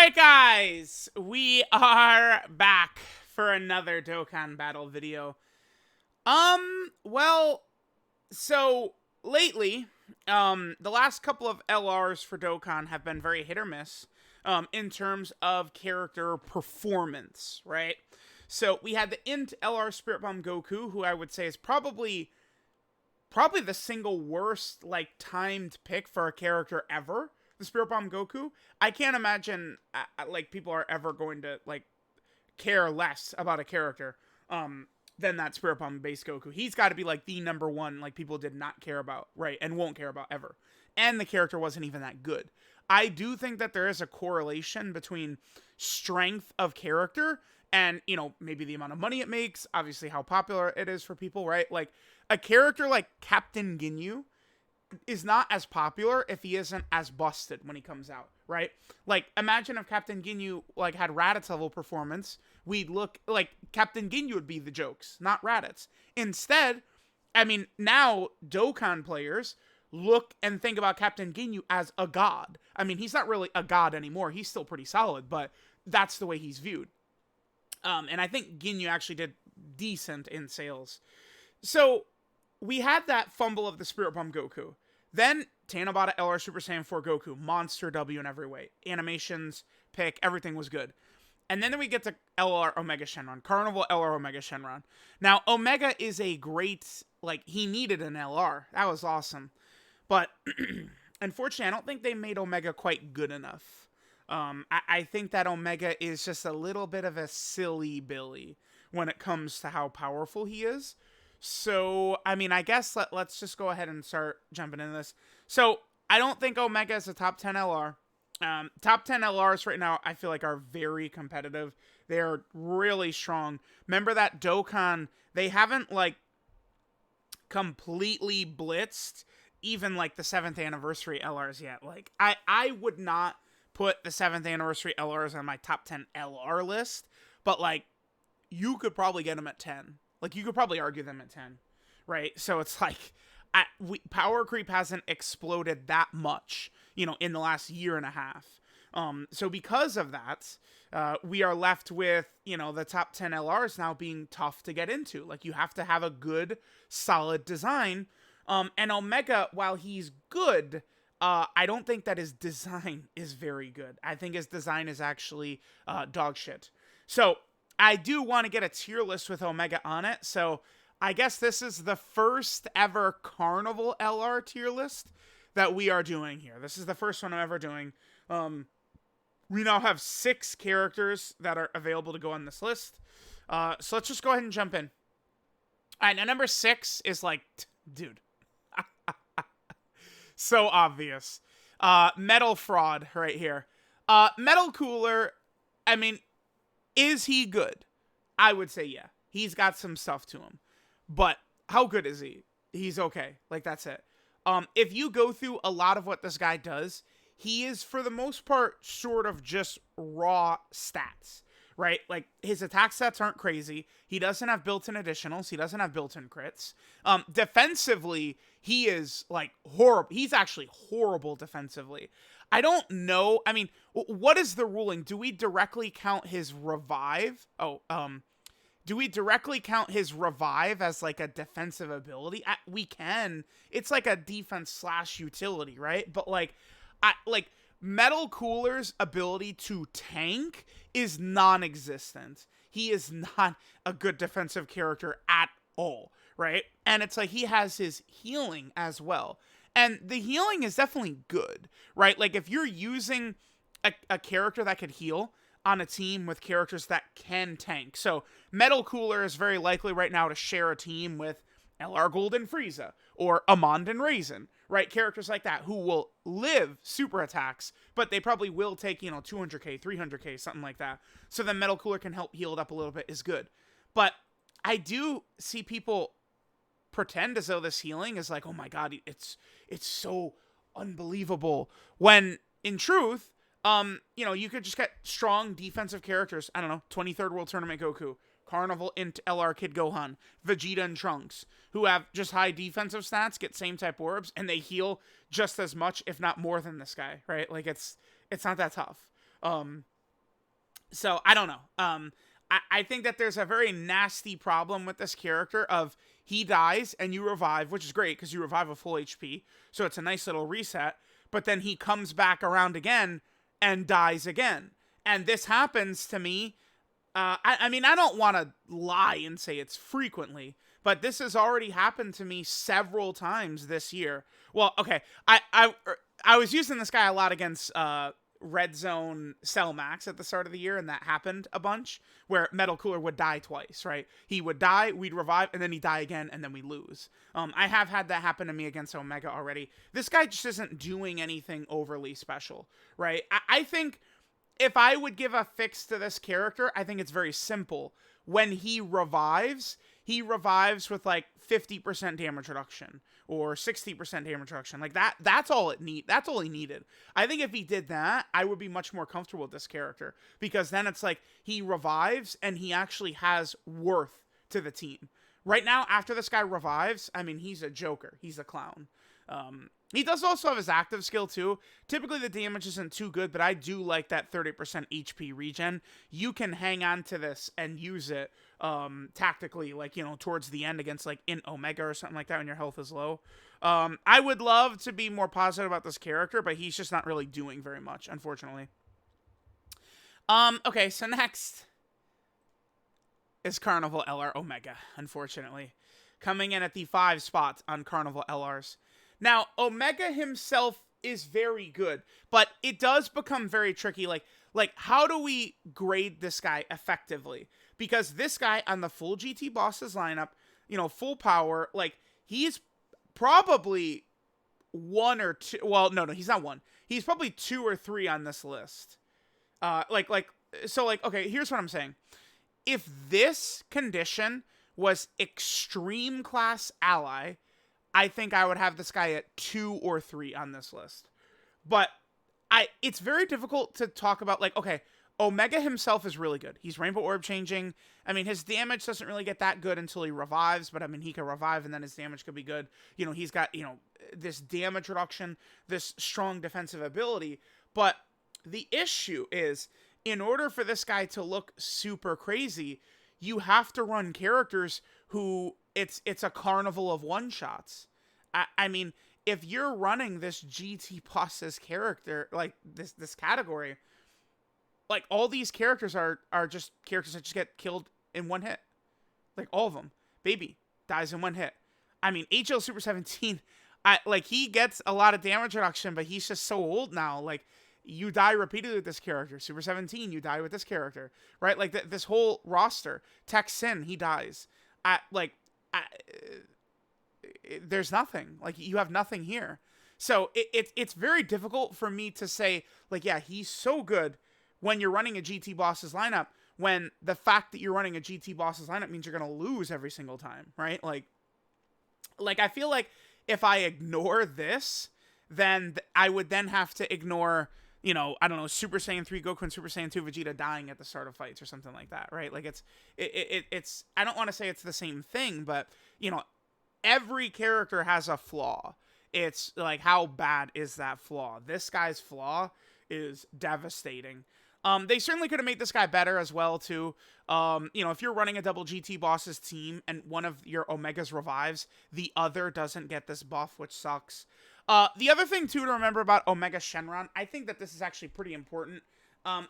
Alright guys, we are back for another Dokkan battle video. Well, so lately, the last couple of LRs for Dokkan have been very hit or miss, in terms of character performance, right? So we had the Int LR Spirit Bomb Goku, who I would say is probably the single worst, like, timed pick for a character ever. The Spirit Bomb Goku. I can't imagine, like, people are ever going to, like, care less about a character, than that Spirit Bomb base Goku. He's got to be, like, the number one, like, people did not care about, right, and won't care about ever. And the character wasn't even that good. I do think that there is a correlation between strength of character and, you know, maybe the amount of money it makes, obviously how popular it is for people, right? Like, a character like Captain Ginyu is not as popular if he isn't as busted when he comes out, right? Like, imagine if Captain Ginyu, like, had Raditz level performance. We'd look like Captain Ginyu would be the jokes, not Raditz. Instead, I mean, now Dokkan players look and think about Captain Ginyu as a god. I mean, he's not really a god anymore. He's still pretty solid, but that's the way he's viewed. And I think Ginyu actually did decent in sales. So we had that fumble of the Spirit Bomb Goku. Then Tanabata LR Super Saiyan 4 Goku, monster W in every way. Animations, pick, everything was good. And then we get to LR Omega Shenron, Carnival LR Omega Shenron. Now, Omega is a great, like, he needed an LR. That was awesome. But, unfortunately, I don't think they made Omega quite good enough. I think that Omega is just a little bit of a silly Billy when it comes to how powerful he is. So, I mean, I guess let's just go ahead and start jumping into this. So, I don't think Omega is a top 10 LR. Top 10 LRs right now, I feel like, are very competitive. They're really strong. Remember that Dokkan, they haven't, like, completely blitzed even, like, the 7th anniversary LRs yet. Like, I would not put the 7th anniversary LRs on my top 10 LR list, but, like, you could probably get them at 10. Like, you could probably argue them at 10, right? So it's like, power creep hasn't exploded that much, you know, in the last year and a half. So because of that, we are left with, you know, the top 10 LRs now being tough to get into. Like, you have to have a good, solid design. And Omega, while he's good, I don't think that his design is very good. I think his design is actually dog shit. So I do want to get a tier list with Omega on it, so I guess this is the first ever Carnival LR tier list that we are doing here. This is the first one I'm ever doing. We now have 6 characters that are available to go on this list. So let's just go ahead and jump in. All right, now number 6 is like, dude. So obvious. Metal Fraud right here. Metal Cooler, I mean, is he good? I would say yeah. He's got some stuff to him. But how good is he? He's okay. Like, that's it. If you go through a lot of what this guy does, he is, for the most part, sort of just raw stats, right? Like, his attack stats aren't crazy. He doesn't have built-in additionals. He doesn't have built-in crits. Defensively, he is, like, horrible. He's actually horrible defensively. I don't know. I mean, what is the ruling? Do we directly count his revive? Do we directly count his revive as, like, a defensive ability? We can. It's like a defense / utility, right? But, like, Metal Cooler's ability to tank is non-existent. He is not a good defensive character at all, right? And it's like he has his healing as well. And the healing is definitely good, right? Like, if you're using a character that could heal on a team with characters that can tank. So Metal Cooler is very likely right now to share a team with LR Gold and Frieza or Amond and Raisin, right? Characters like that who will live super attacks, but they probably will take, you know, 200k, 300k, something like that. So the Metal Cooler can help heal it up a little bit is good. But I do see people pretend as though this healing is like, oh my god, it's so unbelievable, when in truth, you know, you could just get strong defensive characters. I don't know, 23rd World Tournament Goku, Carnival Int LR Kid Gohan, Vegeta and Trunks, who have just high defensive stats, get same type orbs, and they heal just as much, if not more, than this guy, right? Like, it's not that tough. So I don't know. I think that there's a very nasty problem with this character of he dies and you revive, which is great because you revive a full HP. So it's a nice little reset. But then he comes back around again and dies again. And this happens to me. I mean, I don't want to lie and say it's frequently, but this has already happened to me several times this year. Well, okay, I was using this guy a lot against Red Zone Cell Max at the start of the year, and that happened a bunch, where Metal Cooler would die twice, right? He would die, we'd revive, and then he'd die again, and then we lose. I have had that happen to me against Omega already. This guy just isn't doing anything overly special, right? I think if I would give a fix to this character, I think it's very simple. When he revives with like 50% damage reduction or 60% damage reduction. Like that's all he needed. I think if he did that, I would be much more comfortable with this character, because then it's like he revives and he actually has worth to the team. Right now, after this guy revives, I mean, he's a joker. He's a clown. He does also have his active skill too. Typically the damage isn't too good, but I do like that 30% HP regen. You can hang on to this and use it tactically, like, you know, towards the end against like in Omega or something like that when your health is low. I would love to be more positive about this character, but he's just not really doing very much, unfortunately. Okay, so next is Carnival LR Omega, unfortunately. Coming in at the 5 spot on Carnival LRs. Now, Omega himself is very good, but it does become very tricky. Like how do we grade this guy effectively? Because this guy on the full GT bosses lineup, you know, full power, like he's probably 1 or 2. Well, no, he's not 1. He's probably 2 or 3 on this list. Okay, here's what I'm saying. If this condition was extreme class ally, I think I would have this guy at 2 or 3 on this list. But it's very difficult to talk about, like, okay, Omega himself is really good. He's Rainbow Orb changing. I mean, his damage doesn't really get that good until he revives, but I mean, he can revive and then his damage could be good. You know, he's got, you know, this damage reduction, this strong defensive ability. But the issue is, in order for this guy to look super crazy, you have to run characters who it's a carnival of one-shots. I mean, if you're running this GT bosses character, like this category, like all these characters are just characters that just get killed in one hit. Like all of them. Baby dies in one hit. I mean, HL Super 17, he gets a lot of damage reduction, but he's just so old now. Like, you die repeatedly with this character. Super 17, you die with this character, right? Like this whole roster. Tech Sin, he dies. There's nothing. Like, you have nothing here. So it's very difficult for me to say, like, yeah, he's so good when you're running a GT bosses lineup, when the fact that you're running a GT bosses lineup means you're going to lose every single time, right? Like I feel like if I ignore this, then I would then have to ignore, you know, I don't know, Super Saiyan 3 Goku and Super Saiyan 2 Vegeta dying at the start of fights or something like that, right? Like, it's I don't want to say it's the same thing, but, you know, every character has a flaw. It's like, how bad is that flaw? This guy's flaw is devastating. They certainly could have made this guy better as well, too. You know, if you're running a double GT bosses team and one of your Omegas revives, the other doesn't get this buff, which sucks. The other thing, too, to remember about Omega Shenron, I think that this is actually pretty important.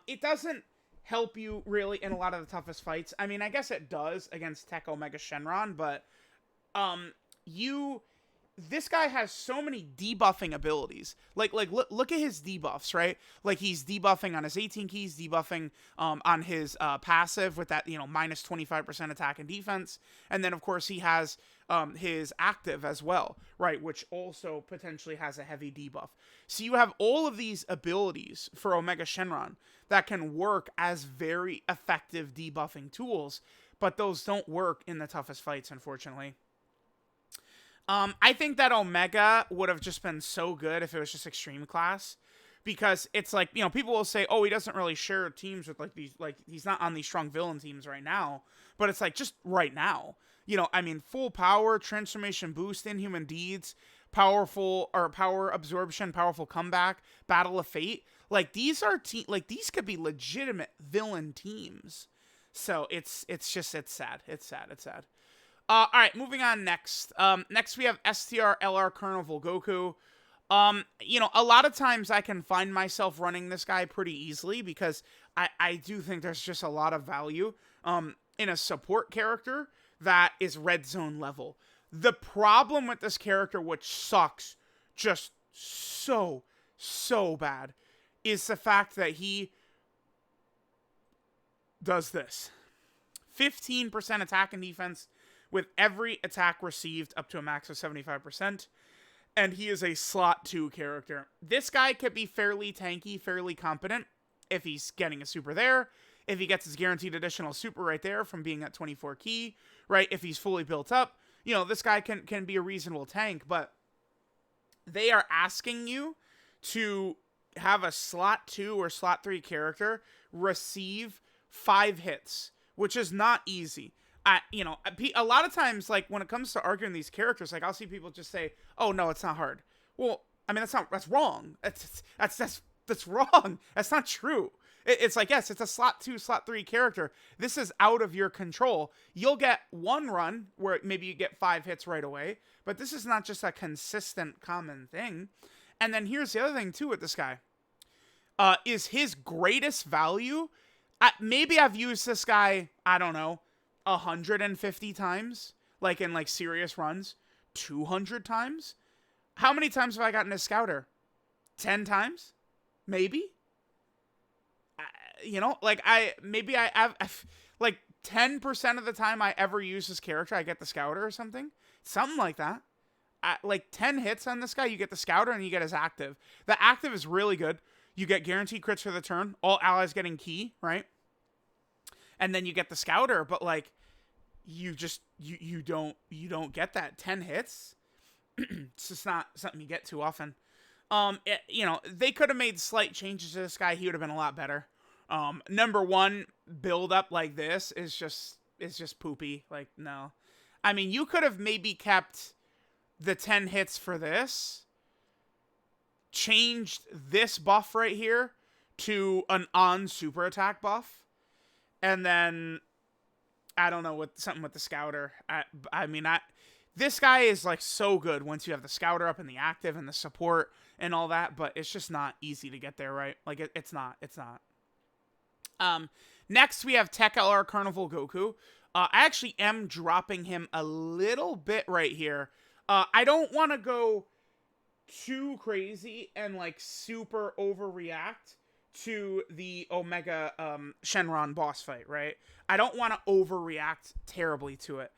It doesn't help you, really, in a lot of the toughest fights. I mean, I guess it does against Tech Omega Shenron, but this guy has so many debuffing abilities. Look at his debuffs, right? Like, he's debuffing on his 18 keys, debuffing on his passive with that, you know, minus 25% attack and defense. And then, of course, he has his active as well, right? Which also potentially has a heavy debuff. So you have all of these abilities for Omega Shenron that can work as very effective debuffing tools, but those don't work in the toughest fights, unfortunately. I think that Omega would have just been so good if it was just extreme class, because it's like, you know, people will say, oh, he doesn't really share teams with like these, like, he's not on these strong villain teams right now, but it's like, just right now, you know, I mean, full power, transformation boost, inhuman deeds, power absorption, powerful comeback, battle of fate. Like these are like these could be legitimate villain teams. So it's sad. It's sad. It's sad. All right, moving on next. Next we have STR LR Carnival Goku. You know, a lot of times I can find myself running this guy pretty easily because I do think there's just a lot of value in a support character that is red zone level. The problem with this character, which sucks just so bad, is the fact that he does this. 15% attack and defense with every attack received up to a max of 75%. And he is a slot 2 character. This guy could be fairly tanky, fairly competent if he's getting a super there. If he gets his guaranteed additional super right there from being at 24 key, right? If he's fully built up, you know, this guy can be a reasonable tank. But they are asking you to have a slot 2 or slot 3 character receive 5 hits, which is not easy. You know, a lot of times, like, when it comes to arguing these characters, like, I'll see people just say, oh, no, it's not hard. Well, I mean, that's wrong. That's wrong. That's not true. It's like, yes, it's a slot 2, slot 3 character. This is out of your control. You'll get one run where maybe you get 5 hits right away, but this is not just a consistent common thing. And then here's the other thing, too, with this guy. Is his greatest value, maybe I've used this guy, I don't know, 150 times, like in like serious runs, 200 times. How many times have I gotten a scouter? 10 times? Maybe? You know, like maybe I have like 10% of the time I ever use this character, I get the scouter or something like that. Like 10 hits on this guy, you get the scouter and you get his active. The active is really good. You get guaranteed crits for the turn, all allies getting key, right? And then you get the scouter, but like you don't get that 10 hits. It's just not something you get too often. You know, they could have made slight changes to this guy. He would have been a lot better. Number one, build up like this is just poopy. Like, no. I mean, you could have maybe kept the 10 hits for this, changed this buff right here to an on super attack buff, and then I don't know, with something with the scouter. I mean, this guy is like so good once you have the scouter up and the active and the support and all that, but it's just not easy to get there, right? Like it's not. Next we have Tech LR Carnival Goku. I actually am dropping him a little bit right here. I don't want to go too crazy and like super overreact to the Omega Shenron boss fight, right? I don't want to overreact terribly to it.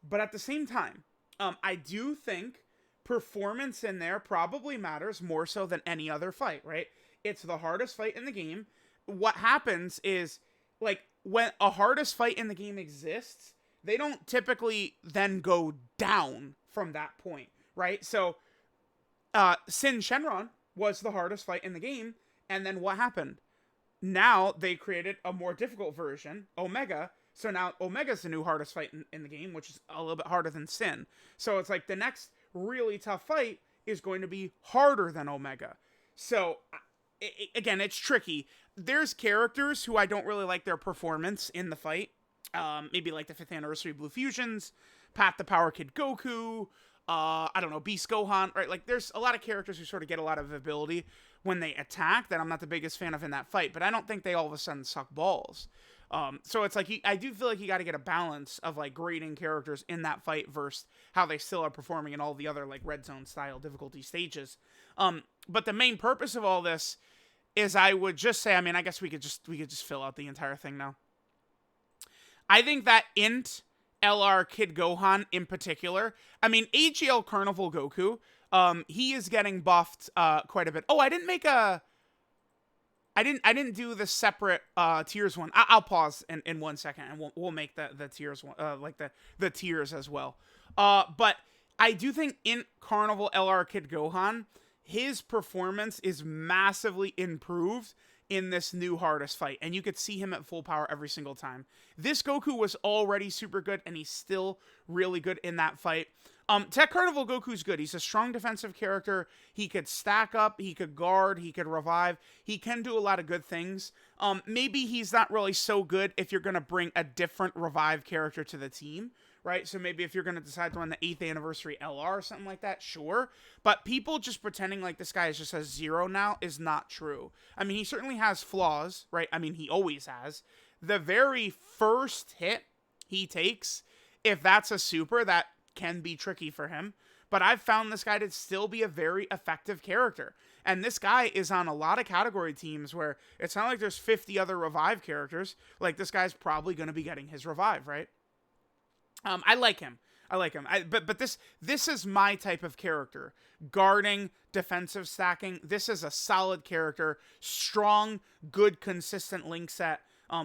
But at the same time, I do think performance in there probably matters more so than any other fight, right? It's the hardest fight in the game. What happens is, like, when a hardest fight in the game exists, they don't typically then go down from that point, right? So, Sin Shenron was the hardest fight in the game, and then what happened? Now they created a more difficult version, Omega. So now Omega's the new hardest fight in the game, which is a little bit harder than Sin. So it's like the next really tough fight is going to be harder than Omega. So, again, it's tricky. There's characters who I don't really like their performance in the fight. Maybe like the 5th Anniversary Blue Fusions, Pat the Power Kid Goku, I don't know, Beast Gohan, right? Like, there's a lot of characters who sort of get a lot of ability when they attack that I'm not the biggest fan of in that fight, but I don't think they all of a sudden suck balls. So it's like, I do feel like you got to get a balance of like grading characters in that fight versus how they still are performing in all the other like red zone style difficulty stages. But the main purpose of all this is, I would just say, I mean, I guess we could just fill out the entire thing now. I think that Int LR Kid Gohan in particular, I mean, AGL Carnival Goku, he is getting buffed quite a bit. Oh, I didn't do the separate tiers one. I'll pause in 1 second, and we'll make the tiers one, like the tiers as well. But I do think in Carnival LR Kid Gohan, his performance is massively improved in this new hardest fight, and you could see him at full power every single time. This Goku was already super good, and he's still really good in that fight. Tech Carnival Goku's good. He's a strong defensive character. He could stack up, he could guard, he could revive. He can do a lot of good things. Maybe he's not really so good if you're going to bring a different revive character to the team, right? So maybe if you're going to decide to run the 8th anniversary LR or something like that, sure. But people just pretending like this guy is just a 0 now is not true. I mean, he certainly has flaws, right? I mean, he always has. The very first hit he takes, if that's a super, that can be tricky for him, but I've found this guy to still be a very effective character. And this guy is on a lot of category teams where it's not like there's 50 other revive characters. Like, this guy's probably going to be getting his revive, right? I like him. But this is my type of character. Guarding, defensive stacking. This is a solid character. Strong, good, consistent link set.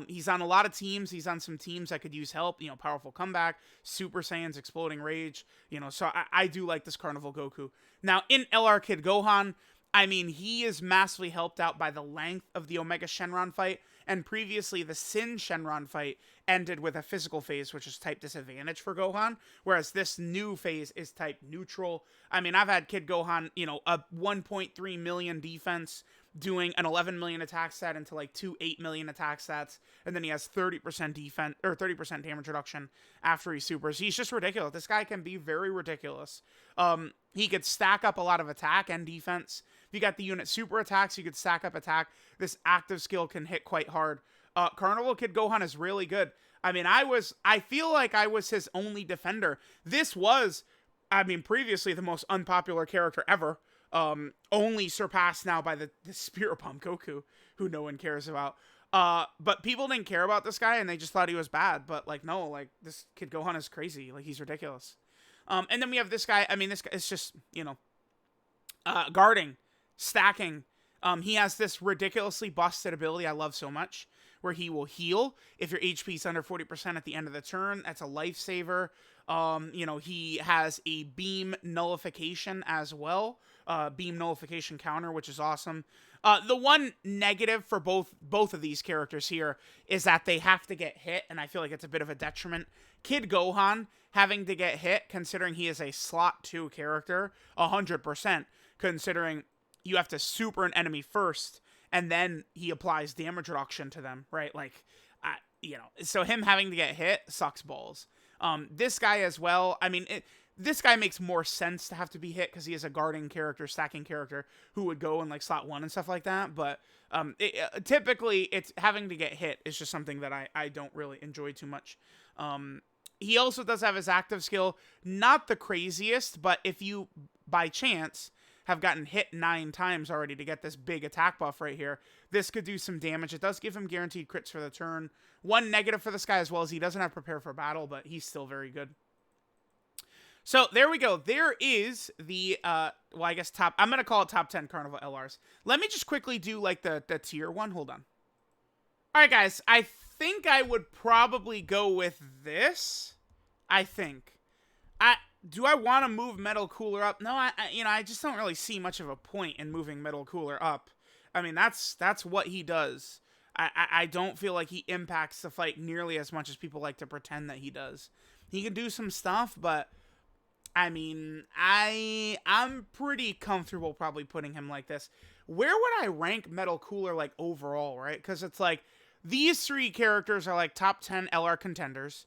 He's on a lot of teams. He's on some teams that could use help. You know, powerful comeback, Super Saiyans, exploding rage. You know, so I do like this Carnival Goku. Now, in LR Kid Gohan, I mean, he is massively helped out by the length of the Omega Shenron fight. And previously, the Sin Shenron fight ended with a physical phase, which is type disadvantage for Gohan. Whereas this new phase is type neutral. I mean, I've had Kid Gohan, you know, a 1.3 million defense, doing an 11 million attack stat into like 8 million attack stats, and then he has 30% defense or 30% damage reduction after he supers. He's just ridiculous. This guy can be very ridiculous. He could stack up a lot of attack and defense. If you got the unit super attacks, you could stack up attack. This active skill can hit quite hard. Carnival Kid Gohan is really good. I mean, I feel like I was his only defender. This was, I mean, previously the most unpopular character ever. Only surpassed now by the Spirit Bomb Goku, who no one cares about. But people didn't care about this guy, and they just thought he was bad. But, like, no, like, this Kid Gohan is crazy. Like, he's ridiculous. And then we have this guy. I mean, this guy is just, you know, guarding, stacking. He has this ridiculously busted ability I love so much, where he will heal if your HP is under 40% at the end of the turn. That's a lifesaver. You know, he has a beam nullification as well. Beam nullification counter, which is awesome. The one negative for both of these characters here is that they have to get hit, and I feel like it's a bit of a detriment. Kid Gohan having to get hit, considering he is a slot 2 character, 100%, considering you have to super an enemy first, and then he applies damage reduction to them, right? Like, you know, so him having to get hit sucks balls. This guy as well, I mean, this guy makes more sense to have to be hit because he is a guarding character, stacking character who would go in like slot 1 and stuff like that. But typically, it's having to get hit is just something that I don't really enjoy too much. He also does have his active skill, not the craziest, but if you by chance have gotten hit 9 times already to get this big attack buff right here, this could do some damage. It does give him guaranteed crits for the turn. One negative for this guy as well is he doesn't have prepare for battle, but he's still very good. So there we go. There is the, well, I guess I'm going to call it top 10 Carnival LRs. Let me just quickly do like the tier one. Hold on. All right, guys. I think I would probably go with this. I think. Do I want to move Metal Cooler up? No, I just don't really see much of a point in moving Metal Cooler up. I mean, that's what he does. I don't feel like he impacts the fight nearly as much as people like to pretend that he does. He can do some stuff, but I mean, I'm pretty comfortable probably putting him like this. Where would I rank Metal Cooler like overall, right? Because it's like these 3 characters are like top 10 LR contenders.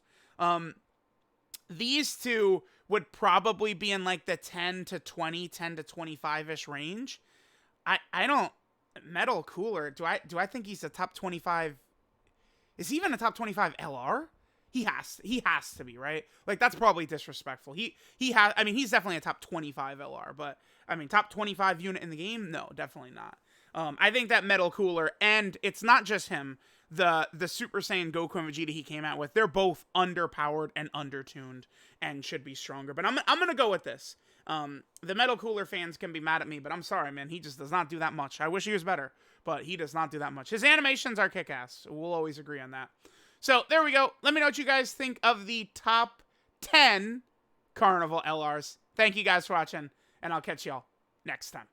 These 2 would probably be in like the 10 to 20, 10 to 25-ish range. I don't Metal Cooler, do I think he's a top 25? Is he even a top 25 LR? He has to be, right? Like, that's probably disrespectful. He has, I mean, he's definitely a top 25 LR, but I mean, top 25 unit in the game? No, definitely not. I think that Metal Cooler, and it's not just him, the Super Saiyan Goku and Vegeta he came out with, they're both underpowered and undertuned and should be stronger. But I'm gonna go with this. The Metal Cooler fans can be mad at me, but I'm sorry, man. He just does not do that much. I wish he was better, but he does not do that much. His animations are kick-ass. We'll always agree on that. So, there we go. Let me know what you guys think of the top 10 Carnival LRs. Thank you guys for watching, and I'll catch y'all next time.